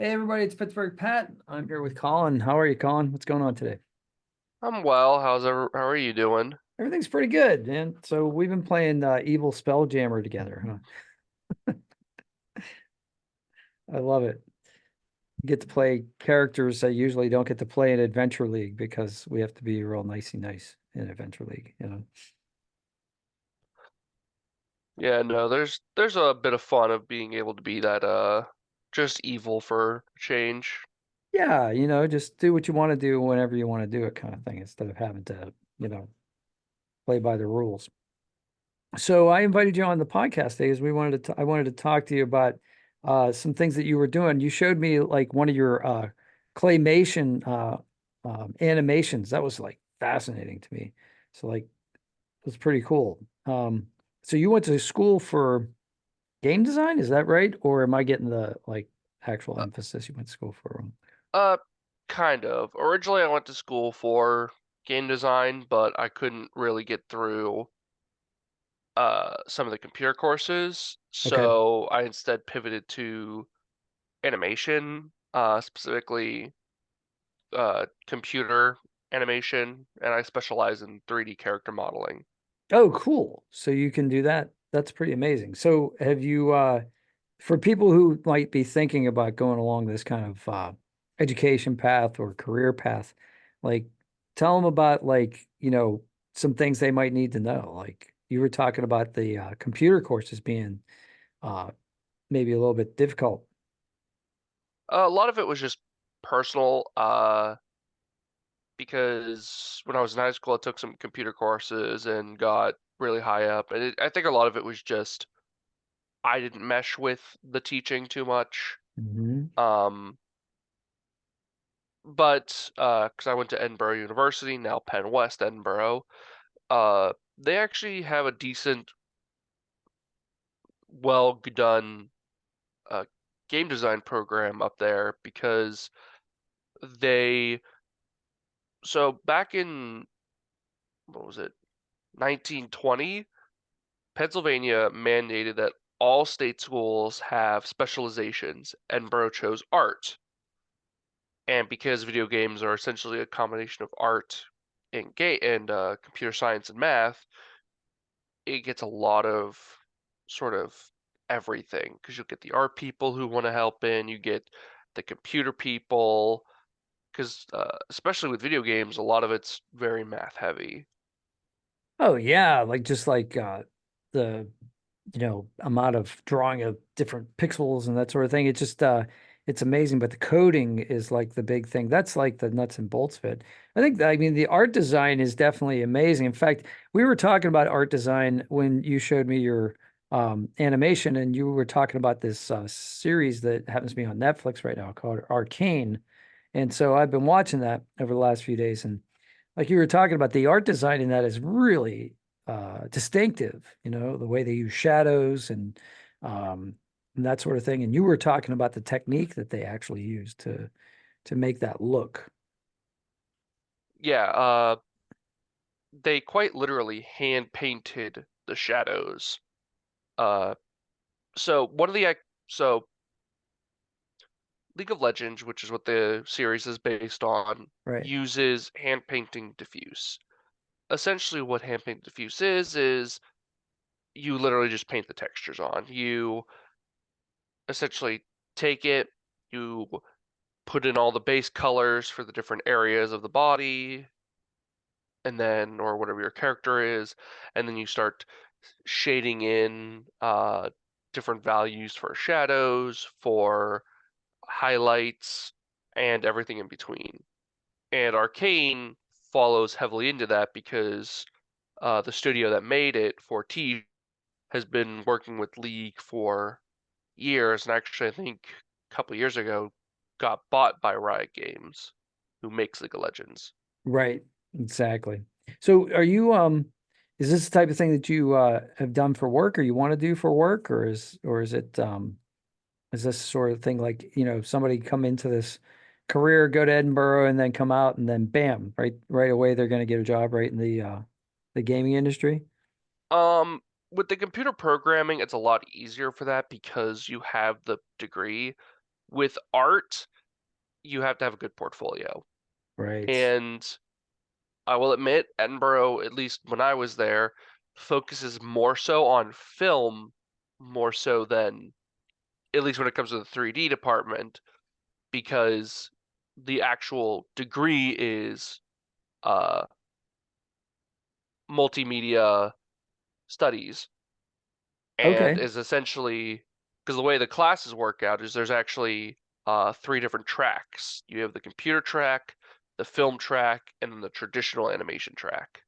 Hey everybody, it's Pittsburgh Pat. I'm here with Colin. How are you, Colin? What's going on today? I'm well. How are you doing? Everything's pretty good, man. So we've been playing Evil Spelljammer together, huh? I love it. You get to play characters I usually don't get to play in Adventure League because we have to be real nicey nice in Adventure League. Yeah, no, there's a bit of fun of being able to be that just evil for change. Yeah, just do what you want to do whenever you want to do it kind of thing instead of having to, you know, play by the rules. So I invited you on the podcast today because I wanted to talk to you about some things that you were doing. You showed me like one of your claymation animations. That was like fascinating to me. So like it was pretty cool. So you went to school for game design, is that right? Or am I getting the like actual Uh, emphasis you went to school for? uh, kind of. Originally, I went to school for game design, but I couldn't really get through some of the computer courses, Okay. so I instead pivoted to animation, specifically computer animation, and I specialize in 3D character modeling. Oh, cool. So you can do that. That's pretty amazing. So have you for people who might be thinking about going along this kind of education path or career path, like tell them about like, some things they might need to know. Like you were talking about the computer courses being uh maybe a little bit difficult. A lot of it was just personal, because when I was in high school, I took some computer courses and got really high up. And I think a lot of it was just I didn't mesh with the teaching too much. Hmm. Um, but because I went to Edinburgh University, now Penn West Edinburgh, they actually have a decent, well done uh, game design program up there because they so back in what was it 1920, Pennsylvania mandated that all state schools have specializations. Edinburgh chose art. And because video games are essentially a combination of art and computer science and math, it gets a lot of sort of everything because you'll get the art people who want to help in, you get the computer people, because especially with video games, a lot of it's very math heavy. Oh yeah, like just like the amount of drawing of different pixels and that sort of thing. It's amazing, but the coding is like the big thing. That's like the nuts and bolts of it. I mean the art design is definitely amazing. In fact, we were talking about art design when you showed me your animation and you were talking about this series that happens to be on Netflix right now called Arcane. And so I've been watching that over the last few days and like you were talking about, the art design in that is really distinctive, the way they use shadows um, and that sort of thing. And you were talking about the technique that they actually use to make that look. Yeah, they quite literally hand painted the shadows. Uh, so one of the so League of Legends, which is what the series is based on, Right. uses hand painting diffuse. Essentially, what hand painting diffuse is you literally just paint the textures on. You essentially take it, you put in all the base colors for the different areas of the body, and then or whatever your character is, and then you start shading in different values for shadows, for highlights, and everything in between. And Arcane follows heavily into that because the studio that made it, 4T, has been working with League for years, and actually I think a couple years ago got bought by Riot Games, who makes League of Legends. Right. Exactly. So are you is this the type of thing that you have done for work or you want to do for work or is it is this sort of thing like, somebody come into this career, go to Edinburgh and then come out and then bam, right away they're going to get a job right in the gaming industry? Um, with the computer programming, it's a lot easier for that because you have the degree. with art, you have to have a good portfolio. Right. And I will admit, Edinburgh, at least when I was there, focuses more so on film, more so than, at least when it comes to the 3D department, because the actual degree is uh, multimedia studies, and Okay. is essentially, because the way the classes work out is there's actually three different tracks. You have the computer track, the film track, and then the traditional animation track.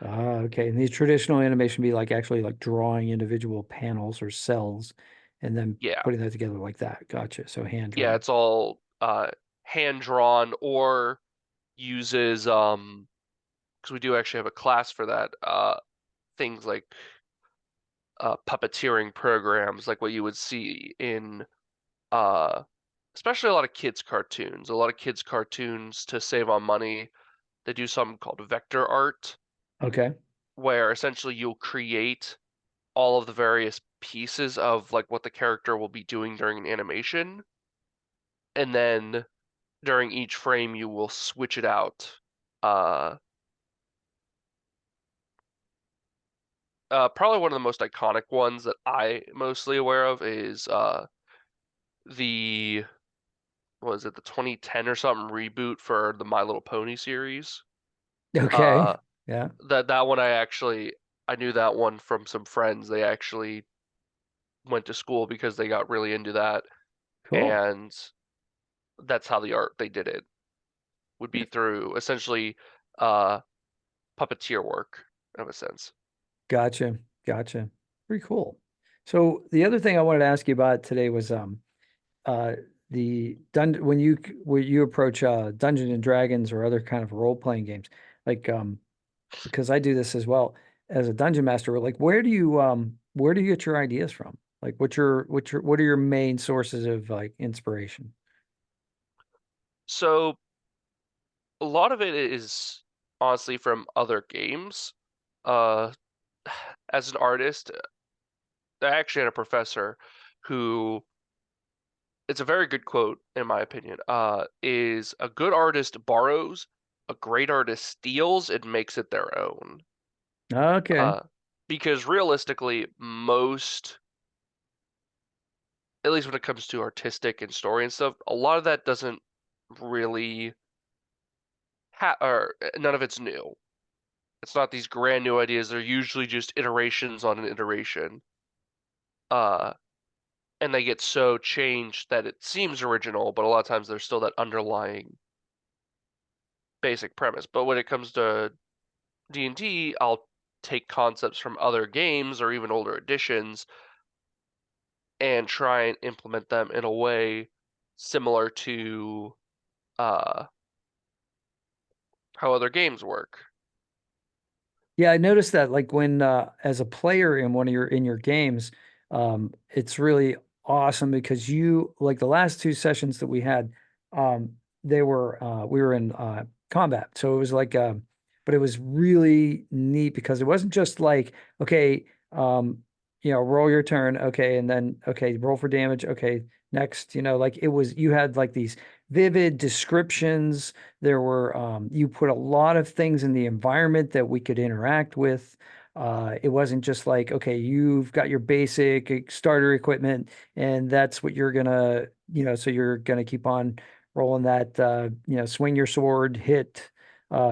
Ah, okay. And these traditional animation be like actually like drawing individual panels or cells and then Yeah, putting that together like that. Gotcha. So hand yeah, drawn. it's all hand drawn, or uses because we do actually have a class for that, things like puppeteering programs, like what you would see in uh especially a lot of kids cartoons. A lot of kids cartoons, to save on money, they do something called vector art, Okay. where essentially you'll create all of the various pieces of like what the character will be doing during an animation, and then during each frame you will switch it out. Uh, Probably one of the most iconic ones that I mostly aware of is the was it the 2010 or something reboot for the My Little Pony series. Okay. Uh, Yeah. that one I knew that one from some friends. They actually went to school because they got really into that, Cool. and that's how the art they did it would be through essentially uh puppeteer work of a sense. Gotcha. Gotcha. Pretty cool. So the other thing I wanted to ask you about today was uh the dun when you approach Dungeons and Dragons or other kind of role-playing games, like because I do this as well as a dungeon master, like where do you get your ideas from? Like what are your main sources of like inspiration? So a lot of it is honestly from other games. Uh, as an artist, I actually had a professor who, it's a very good quote in my opinion, is a good artist borrows, a great artist steals and makes it their own. Okay. Uh, because realistically, most, at least when it comes to artistic and story and stuff, a lot of that doesn't really or none of it's new. It's not these grand new ideas. They're usually just iterations on an iteration. Uh, and they get so changed that it seems original, but a lot of times there's still that underlying basic premise. But when it comes to D&D, I'll take concepts from other games or even older editions and try and implement them in a way similar to uh, how other games work. Yeah, I noticed that like when as a player in one of your games, it's really awesome because you like the last two sessions that we had, they were we were in combat. So it was like but it was really neat because it wasn't just like, okay, roll your turn, okay, and then okay, roll for damage, okay, next, like it was you had like these vivid descriptions. There were you put a lot of things in the environment that we could interact with. It wasn't just like, okay, you've got your basic starter equipment and that's what you're gonna, so you're gonna keep on rolling that swing your sword, hit,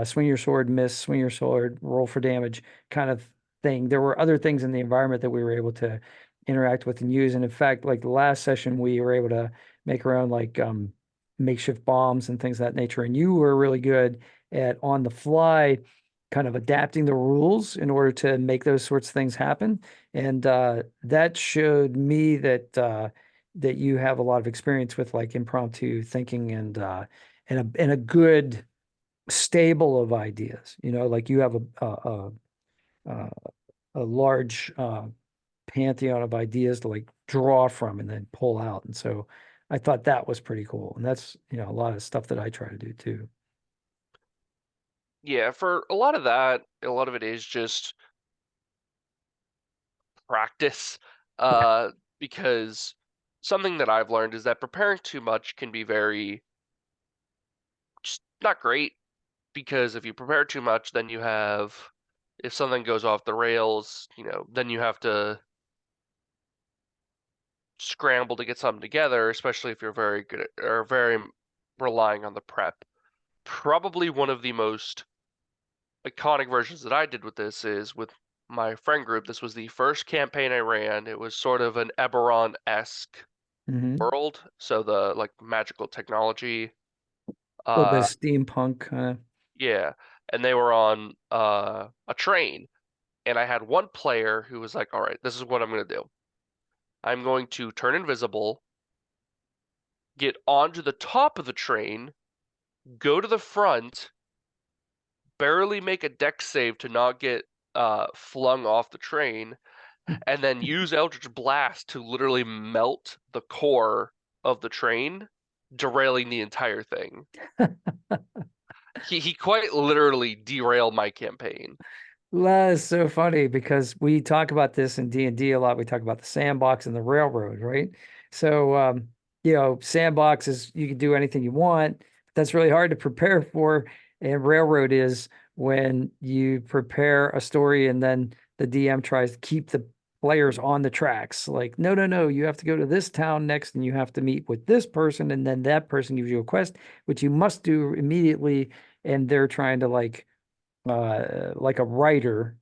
swing your sword, miss, swing your sword, roll for damage kind of thing. There were other things in the environment that we were able to interact with and use. And in fact, like the last session, we were able to make our own like makeshift bombs and things of that nature. And you were really good at on the fly kind of adapting the rules in order to make those sorts of things happen. And that showed me that you have a lot of experience with like impromptu thinking and a good stable of ideas. Like you have a, a large pantheon of ideas to like draw from and then pull out. And so I thought that was pretty cool. And that's, a lot of stuff that I try to do too. Yeah, for a lot of that, a lot of it is just practice. Yeah. Uh, because something that I've learned is that preparing too much can be very just not great because if you prepare too much, then you have if something goes off the rails, then you have to scramble to get something together, especially if you're very good at, or very relying on the prep. Probably one of the most iconic versions that I did with this is with my friend group. This was the first campaign I ran. It was sort of an Eberron-esque Hmm. world, so the like magical technology. A little bit of Uh, steampunk kind of. yeah, and they were on a train, and I had one player who was like, "All right, this is what I'm gonna do. I'm going to turn invisible, get onto the top of the train, go to the front, barely make a dex save to not get flung off the train, and then use Eldritch Blast to literally melt the core of the train, derailing the entire thing. He quite literally derailed my campaign. That is so funny because we talk about this in D&D a lot. We talk about the sandbox and the railroad, right? So, sandbox is you can do anything you want. But that's really hard to prepare for. And railroad is when you prepare a story and then the DM tries to keep the players on the tracks. Like, no, no, no, you have to go to this town next and you have to meet with this person. And then that person gives you a quest, which you must do immediately. And they're trying to like a writer,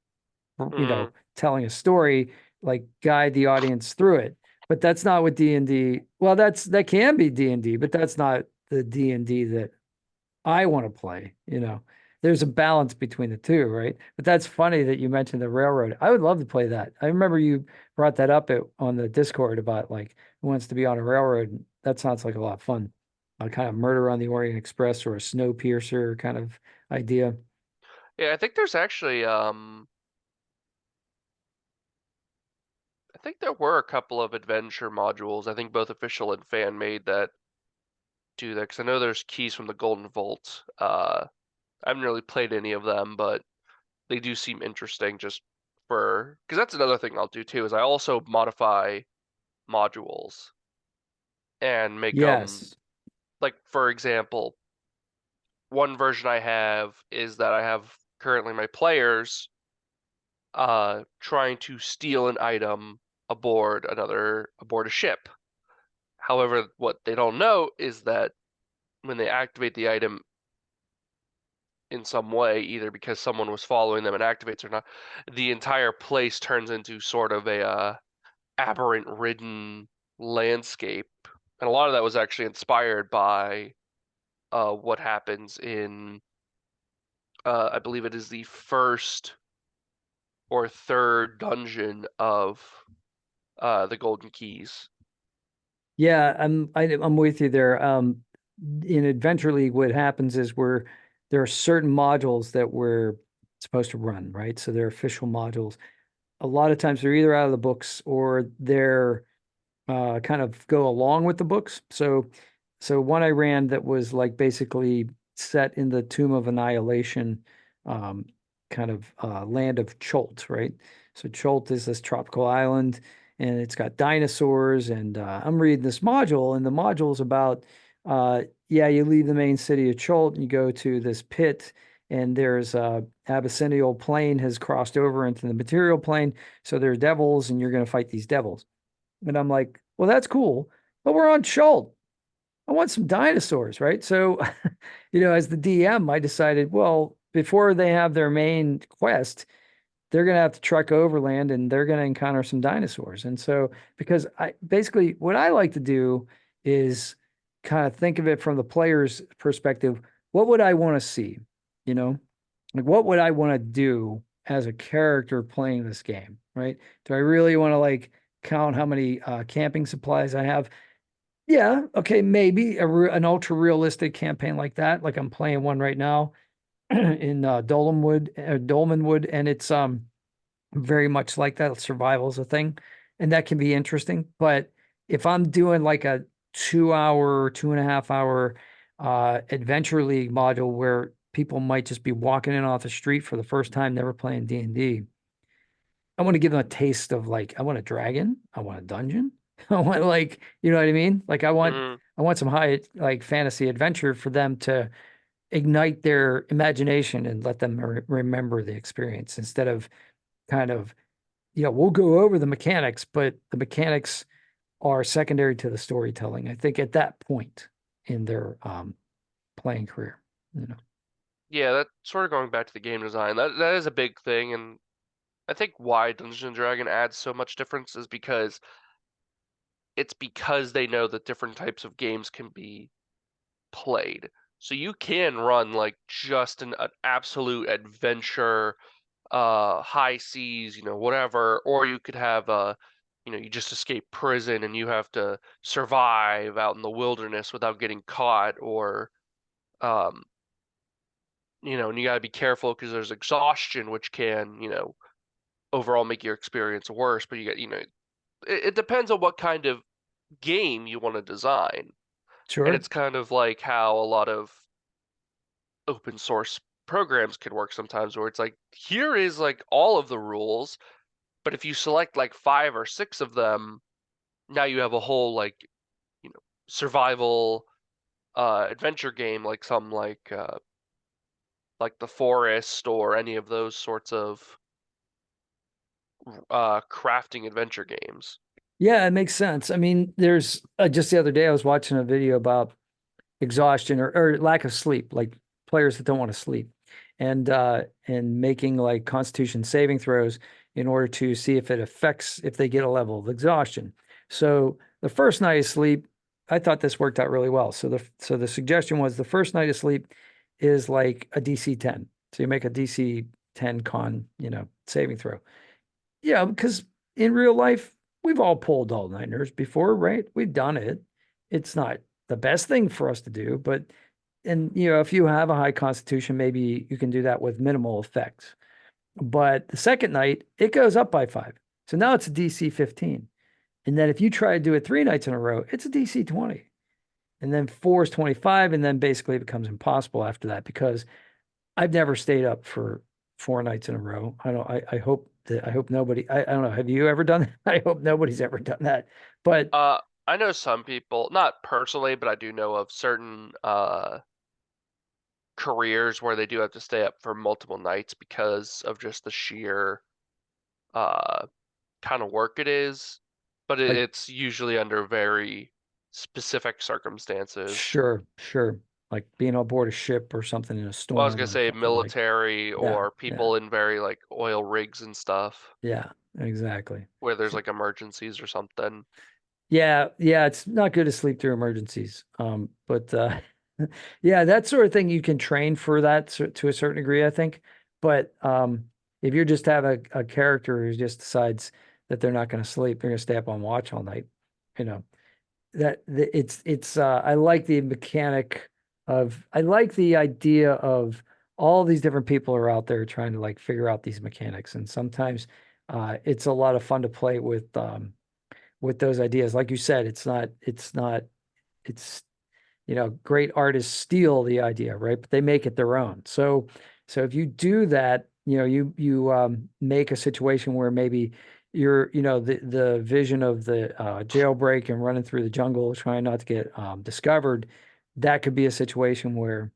Mm, telling a story, like guide the audience through it. But that's not what D&D, well, that can be D&D, but that's not the D&D that I want to play. There's a balance between the two, right? But that's funny that you mentioned the railroad. I would love to play that. I remember you brought that up on the Discord about like who wants to be on a railroad. That sounds like a lot of fun. A kind of Murder on the Orient Express or a Snowpiercer kind of idea. yeah, I think there's actually I think there were a couple of adventure modules, I think both official and fan made that do that, because I know there's keys from the Golden Vault. I haven't really played any of them, but they do seem interesting just for because that's another thing I'll do too, is I also modify modules and make them Yes. like for example, one version I have is that I have currently my players trying to steal an item aboard a ship. However, what they don't know is that when they activate the item in some way, either because someone was following them and activates or not, the entire place turns into sort of a aberrant ridden landscape. And a lot of that was actually inspired by what happens in I believe it is the first or third dungeon of the Golden Keys. Yeah, I'm with you there. In Adventure League, what happens is there are certain modules that we're supposed to run, right? So they're official modules. A lot of times they're either out of the books or they're kind of go along with the books. So one I ran that was like basically set in the Tomb of Annihilation, um, kind of land of Cholt, right? So Cholt is this tropical island, and it's got dinosaurs. And I'm reading this module, and the module is about, yeah, you leave the main city of Cholt and you go to this pit, and there's abyssinial plane has crossed over into the material plane. So there's devils, and you're going to fight these devils. And I'm like, well, that's cool, but we're on Schultz. I want some dinosaurs, right? So, as the DM, I decided, well, before they have their main quest, they're going to have to trek overland and they're going to encounter some dinosaurs. And so, because I basically what I like to do is kind of think of it from the player's perspective. What would I want to see? You know, like what would I want to do as a character playing this game, right? Do I really want to like count how many camping supplies I have? Yeah, okay, maybe an ultra realistic campaign like that. Like I'm playing one right now in Dolmenwood, and it's very much like that. Survival is a thing, and that can be interesting. But if I'm doing like a 2 hour, 2.5 hour adventure league module where people might just be walking in off the street for the first time, never playing D&D, I want to give them a taste of like I want a dragon, I want a dungeon, I want like, you know what I mean? Like Mm, I want some high like fantasy adventure for them to ignite their imagination and let them remember the experience instead of kind of, we'll go over the mechanics, but the mechanics are secondary to the storytelling. I think at that point in their playing career, you know. yeah, that's sort of going back to the game design. That is a big thing, and I think why Dungeons and Dragon adds so much difference is because they know that different types of games can be played. So you can run like just an absolute adventure, high seas, whatever, or you could have you just escape prison and you have to survive out in the wilderness without getting caught, or um, and you gotta be careful because there's exhaustion, which can, overall make your experience worse. But it depends on what kind of game you want to design. And Sure. it's kind of like how a lot of open source programs can work sometimes, where it's like, here is like all of the rules, but if you select like 5 or 6 of them, now you have a whole like, survival adventure game, like some like the forest or any of those sorts of crafting adventure games. Yeah, it makes sense. I mean, there's just the other day I was watching a video about exhaustion or lack of sleep, like players that don't want to sleep, and making like constitution saving throws in order to see if it affects if they get a level of exhaustion. So the first night of sleep, I thought this worked out really well. So the suggestion was the first night of sleep is like a DC 10. So you make a DC 10 con, saving throw. Yeah, because in real life, we've all pulled all-nighters before, right? We've done it. It's not the best thing for us to do, but if you have a high constitution, maybe you can do that with minimal effects. But the second night, it goes up by 5. So now it's a DC 15. And then if you try to do it 3 nights in a row, it's a DC 20. And then 4 is 25, and then basically it becomes impossible after that because I've never stayed up for 4 nights in a row. I hope nobody, I don't know. Have you ever done that? I hope nobody's ever done that. But I know some people, not personally, but I do know of certain careers where they do have to stay up for multiple nights because of just the sheer uh kind of work it is. But like, it's usually under very specific circumstances. sure, sure. Like being on board a ship or something in a Well, I was storm gonna or say something like, military yeah, or yeah, people in very like oil rigs and stuff yeah, exactly. where there's like emergencies or something. Yeah, yeah, it's not good to sleep through emergencies. But yeah, that sort of thing you can train for that to a certain degree, I think. But if you just have a character who just decides that they're not going to sleep, they're going to stay up on watch all night, you know, it's I like the mechanic of I like the idea of all these different people are out there trying to like figure out these mechanics, and sometimes it's a lot of fun to play with those ideas. Like you said, it's great artists steal the idea, right? But they make it their own. So if you do that, you make a situation where maybe the vision of the jailbreak and running through the jungle trying not to get discovered, that could be a situation where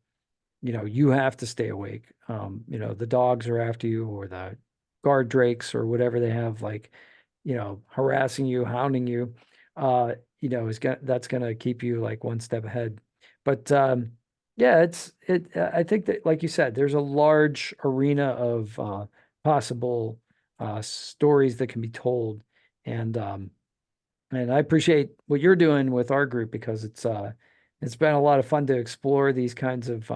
you have to stay awake. The dogs are after you, or the guard drakes, or whatever they have, like, harassing you, hounding you, that's gonna keep you like one step ahead. But yeah, I think that, like you said, there's a large arena of possible stories that can be told, and and I appreciate what you're doing with our group because it's been a lot of fun to explore these kinds of I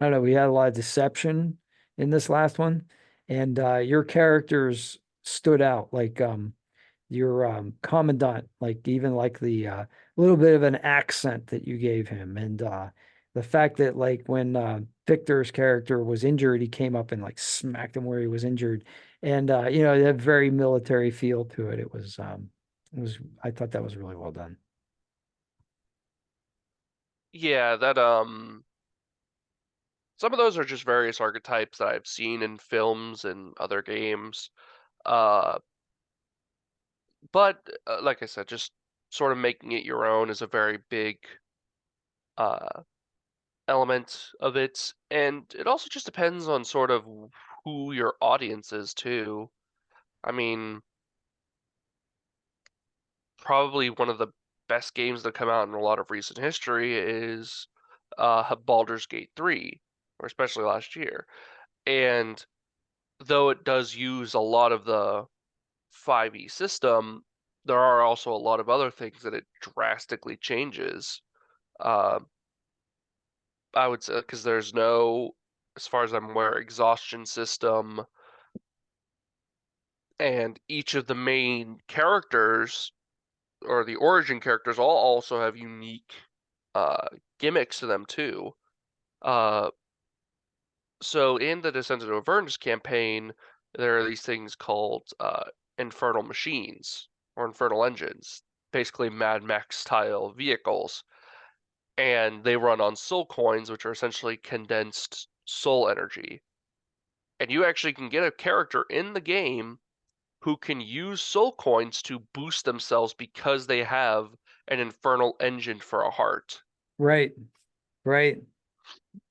don't know, we had a lot of deception in this last one, and your characters stood out, like your commandant, like even like the little bit of an accent that you gave him, and the fact that like when Victor's character was injured, he came up and like smacked him where he was injured, and it had a very military feel to it. It was I thought that was really well done. Yeah, that some of those are just various archetypes that I've seen in films and other games. Uh But like I said, just sort of making it your own is a very big uh, element of it, and it also just depends on sort of who your audience is too. I mean, probably one of the best games that come out in a lot of recent history is Baldur's Gate 3, or especially last year. And though it does use a lot of the 5e system, there are also a lot of other things that it drastically changes. Uh, I would say because there's no, as far as I'm aware, exhaustion system, and each of the main characters or the origin characters all also have unique uh, gimmicks to them too. Uh, so in the Descent into Avernus campaign, there are these things called infernal machines or infernal engines, basically Mad Max style vehicles, and they run on soul coins, which are essentially condensed soul energy. And you actually can get a character in the game who can use soul coins to boost themselves because they have an infernal engine for a heart. Right, right.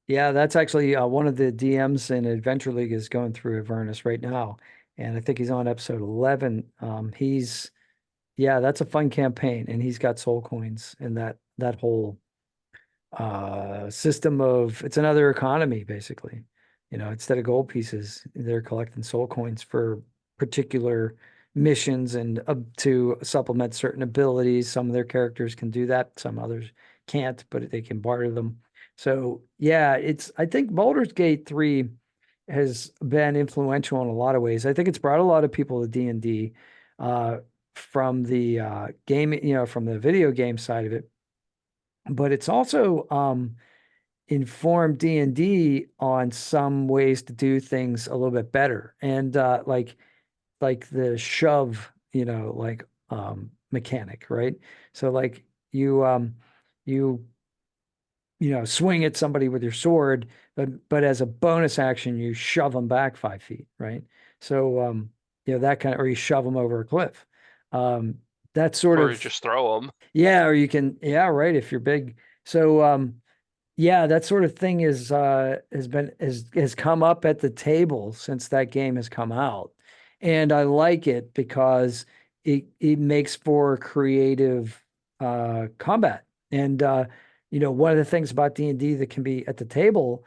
Yeah, that's actually one of the DMs in Adventure League is going through Avernus right now, and I think he's on episode 11. Yeah, that's a fun campaign, and he's got soul coins and that whole system of it's another economy basically. Instead of gold pieces, they're collecting soul coins for particular missions and to supplement certain abilities. Some of their characters can do that, some others can't, but they can barter them. So yeah, I think Baldur's Gate 3 has been influential in a lot of ways. I think it's brought a lot of people to D&D from the game, from the video game side of it, but it's also informed D&D on some ways to do things a little bit better. And like the shove, mechanic, right? So like you swing at somebody with your sword, but as a bonus action, you shove them back 5 feet, right? So that kind of, or you shove them over a cliff. Um, that sort Or you of, just throw them. yeah, or you can, yeah, right, if you're big. So yeah, that sort of thing has come up at the table since that game has come out. And I like it because it makes for creative combat. And one of the things about D&D that can be at the table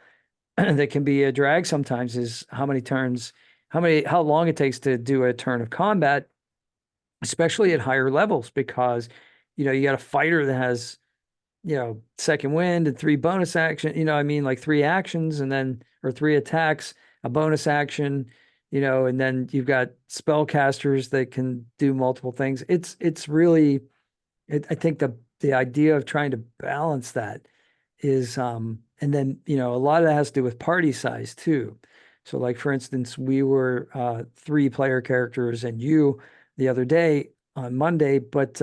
that can be a drag sometimes is how long it takes to do a turn of combat, especially at higher levels, because you got a fighter that has second wind and three bonus action, I mean, like three actions and then, or three attacks, a bonus action, and then you've got spellcasters that can do multiple things. It's really, I think the idea of trying to balance that is, and then, a lot of that has to do with party size too. So like, for instance, we were, 3 player characters and you the other day on Monday, but,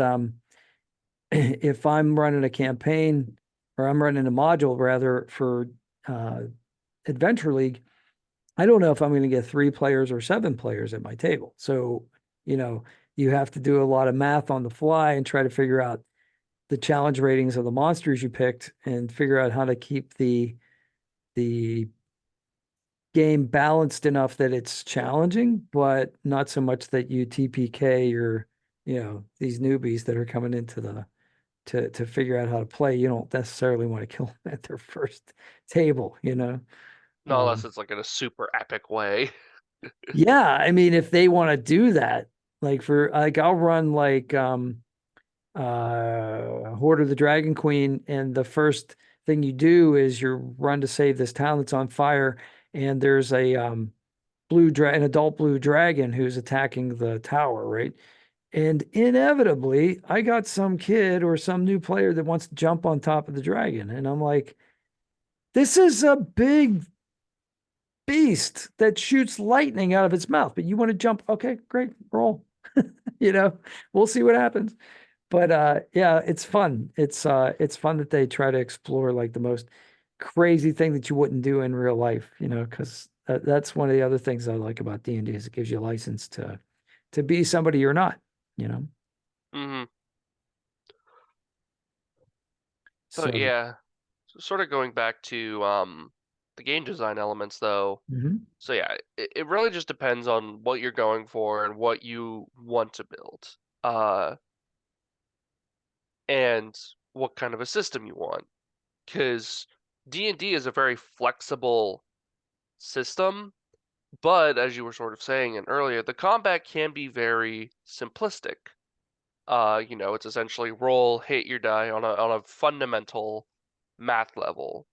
if I'm running a campaign or I'm running a module rather for uh, Adventure League, I don't know if I'm going to get 3 players or 7 players at my table. So, you know, you have to do a lot of math on the fly and try to figure out the challenge ratings of the monsters you picked and figure out how to keep the game balanced enough that it's challenging, but not so much that you TPK or, these newbies that are coming into the to figure out how to play. You don't necessarily want to kill them at their first table. Not unless Um, it's like in a super epic way. yeah, I mean, if they want to do that, like for like I'll run like Horde of the Dragon Queen, and the first thing you do is you run to save this town that's on fire, and there's a an adult blue dragon who's attacking the tower, right? And inevitably, I got some kid or some new player that wants to jump on top of the dragon. And I'm like, this is a big beast that shoots lightning out of its mouth, but you want to jump? Okay, great, roll. You know, we'll see what happens. But yeah, it's fun. It's fun that they try to explore like the most crazy thing that you wouldn't do in real life, because that's one of the other things I like about D&D is it gives you a license to be somebody you're not, you know. Mm-hmm. But So, yeah, sort of going back to the game design elements though. mhm. So yeah, it really just depends on what you're going for and what you want to build. Uh, and what kind of a system you want. Because D&D is a very flexible system, but as you were sort of saying earlier, the combat can be very simplistic. It's essentially roll, hit your die on a fundamental math level.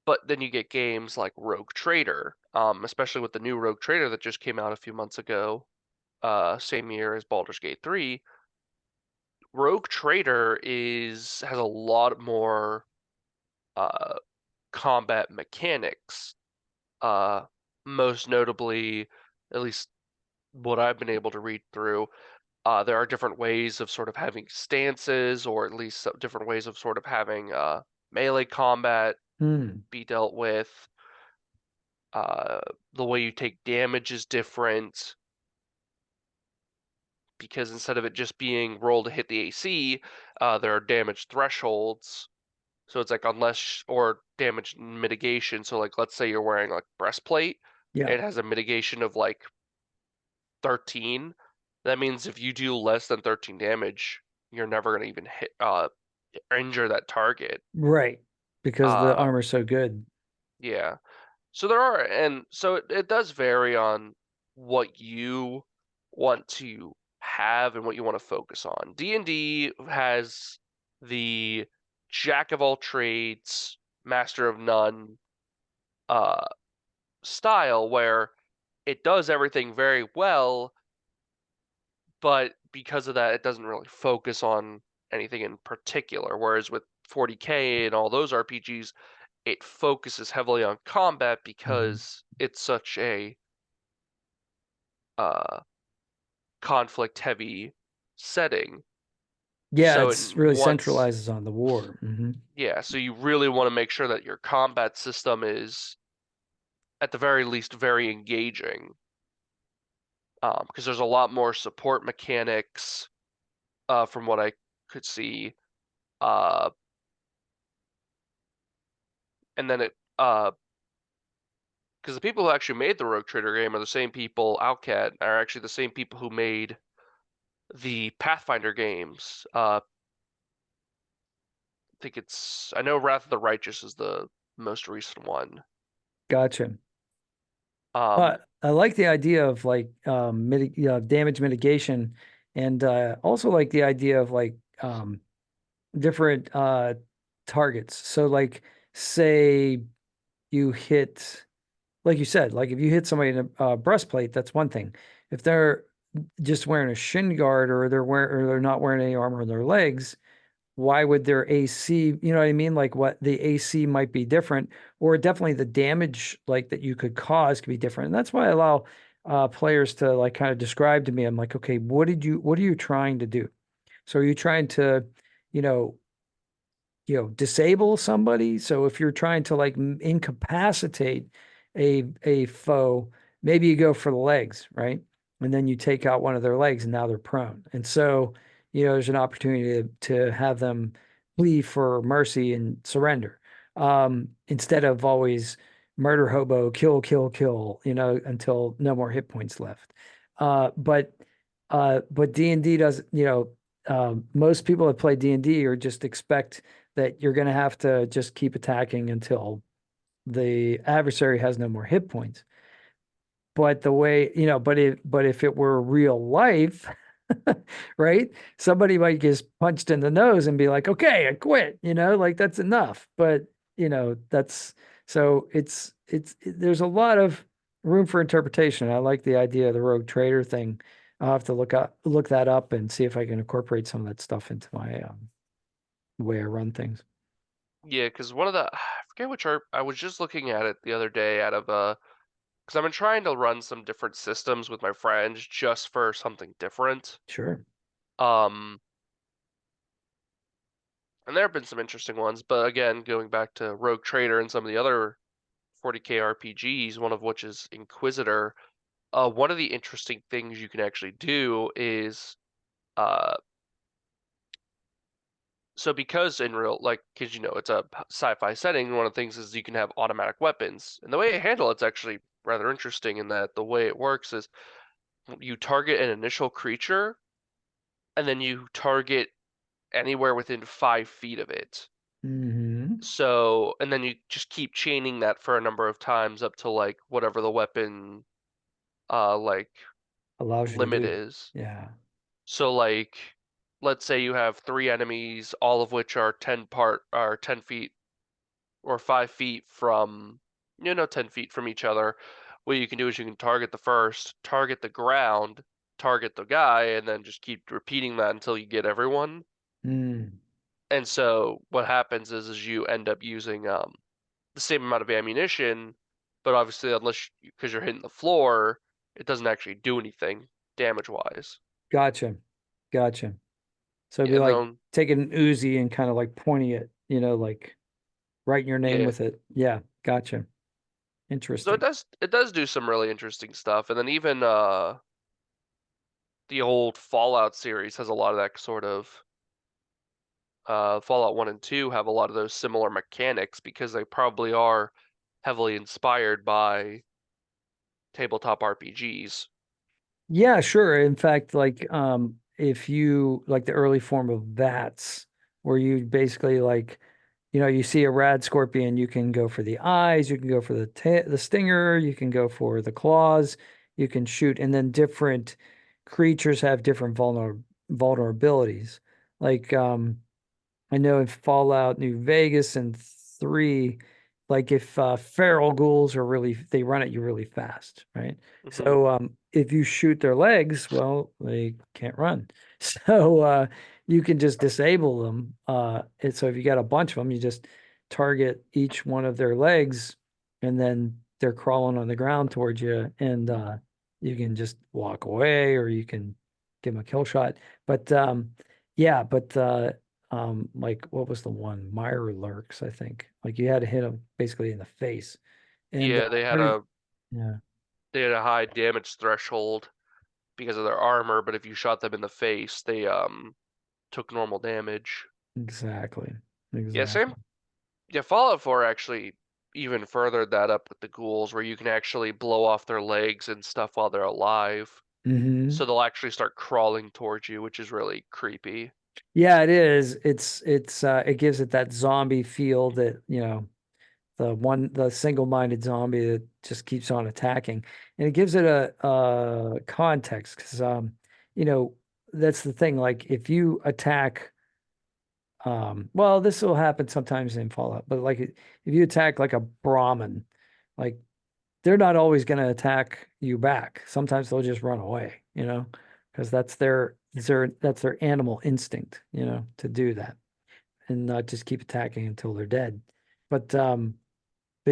But then you get games like Rogue Trader, especially with the new Rogue Trader that just came out a few months ago, same year as Baldur's Gate 3. Rogue Trader has a lot more uh, combat mechanics. Uh, Most notably, at least what I've been able to read through, there are different ways of sort of having stances, or at least different ways of sort of having melee combat Hmm. be dealt with. Uh, the way you take damage is different because instead of it just being roll to hit the AC, there are damage thresholds. So it's like or damage mitigation. So like let's say you're wearing like breastplate, Yeah. it has a mitigation of like 13. That means if you do less than 13 damage, you're never gonna even hit injure that target. Right. Because the Uh armor's so good. yeah. So there are, and so it does vary on what you want to have and what you want to focus on. D&D has the jack of all trades, master of none uh style where it does everything very well, but because of that, it doesn't really focus on anything in particular. Whereas with 40K and all those RPGs, it focuses heavily on combat Mhm. because it's such a uh, conflict heavy setting. Yeah, So it it's really wants, centralizes on the war. yeah, so you really want to make sure that your combat system is at the very least very engaging. Because there's a lot more support mechanics from what I could see. Uh, and then because the people who actually made the Rogue Trader game are the same people, Outcat, are actually the same people who made the Pathfinder games. I know Wrath of the Righteous is the most recent one. Gotcha. Um, I like the idea of like damage mitigation, and also like the idea of like different targets. So like say you hit, like you said, like if you hit somebody in a breastplate, that's one thing. If they're just wearing a shin guard, or they're not wearing any armor on their legs, why would their AC, you know what I mean? Like what the AC might be different, or definitely the damage like that you could cause could be different. And that's why I allow players to like kind of describe to me. I'm like, okay, what are you trying to do? So are you trying to, you know, disable somebody? So if you're trying to like incapacitate a foe, maybe you go for the legs, right? And then you take out one of their legs and now they're prone. And so, there's an opportunity to have them plead for mercy and surrender. Instead of always murder hobo, kill, kill, kill, until no more hit points left. But D&D does, most people that play D&D or just expect that you're going to have to just keep attacking until the adversary has no more hit points. But the way, but if it were real life, right? Somebody might get punched in the nose and be like, "Okay, I quit," like that's enough. But, that's so there's a lot of room for interpretation. I like the idea of the rogue trader thing. I'll have to look that up and see if I can incorporate some of that stuff into my way I run things. yeah, because I forget which I was just looking at it the other day out of because I've been trying to run some different systems with my friends just for something different. Sure. Um, and there have been some interesting ones, but again, going back to Rogue Trader and some of the other 40K RPGs, one of which is Inquisitor. One of the interesting things you can actually do is Uh, so because in real, like, because it's a sci-fi setting, one of the things is you can have automatic weapons, and the way I handle it's actually rather interesting in that the way it works is you target an initial creature, and then you target anywhere within 5 feet of it. Mm-hmm. So, and then you just keep chaining that for a number of times up to like whatever the weapon like Allows you to limit do. is. Yeah. So like let's say you have three enemies, all of which are 10 feet or 5 feet from 10 feet from each other. What you can do is you can target the first, target the ground, target the guy, and then just keep repeating that until you get everyone. Mm. And so what happens is you end up using the same amount of ammunition, but obviously unless because you're hitting the floor, it doesn't actually do anything damage wise. Gotcha. Gotcha. So it'd be And like then taking an Uzi and kind of like pointing it, like writing your name yeah, with it. Yeah. Gotcha. so it Interesting. does do some really interesting stuff. And then even the old Fallout series has a lot of that sort of Fallout 1 and 2 have a lot of those similar mechanics because they probably are heavily inspired by tabletop RPGs. Yeah, sure. In fact, like if you like the early form of VATS, where you basically like, you see a rad scorpion, you can go for the eyes, you can go for the stinger, you can go for the claws, you can shoot, and then different creatures have different vulnerabilities. Like I know in Fallout New Vegas and 3, like if feral ghouls are they run at you really fast, right? Hmm. So if you shoot their legs, well, they can't run. So you can just disable them. And so if you got a bunch of them, you just target each one of their legs, and then they're crawling on the ground towards you, and you can just walk away, or you can give them a kill shot. But yeah, but like what was the one? Meyer lurks, I think. Like you had to hit him basically in the face. And Yeah, every yeah, they had a high damage threshold because of their armor, but if you shot them in the face, they took normal damage. exactly. Yeah, Exactly. same. Yeah, Fallout 4 actually even furthered that up with the ghouls, where you can actually blow off their legs and stuff while they're alive. Hmm. So they'll actually start crawling towards you, which is really creepy. Yeah, it is. It gives it that zombie feel that, the single-minded zombie that just keeps on attacking. And it gives it a context because you know, that's the thing. Like if you attack well, this will happen sometimes in Fallout, but like if you attack like a Brahmin, like they're not always going to attack you back. Sometimes they'll just run away, because that's their animal instinct, to do that and not just keep attacking until they're dead. But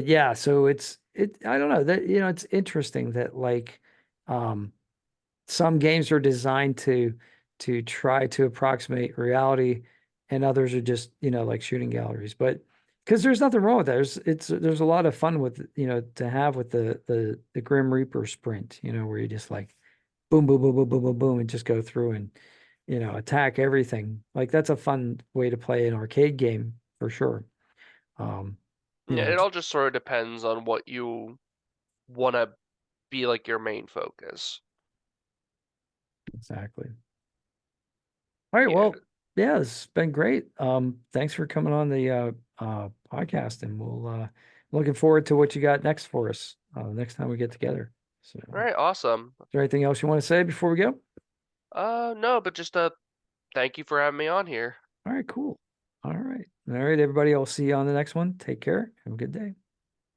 yeah, so I don't know that it's interesting that like um some games are designed to try to approximate reality, and others are just like shooting galleries. But because there's nothing wrong with that. There's a lot of fun with to have with the Grim Reaper sprint, where you just like boom boom boom boom boom boom boom and just go through and attack everything. Like that's a fun way to play an arcade game for sure. um Yeah, it all just sort of depends on what you want to be like your main focus. exactly. All right, Yeah. well, yeah, it's been great. Thanks for coming on the podcast, and we'll looking forward to what you got next for us next time we get together. So, All is right, awesome. there anything else you want to say before we go? No, but just thank you for having me on here. All right, cool. All right, everybody. I'll see you on the next one. Take care. Have a good day.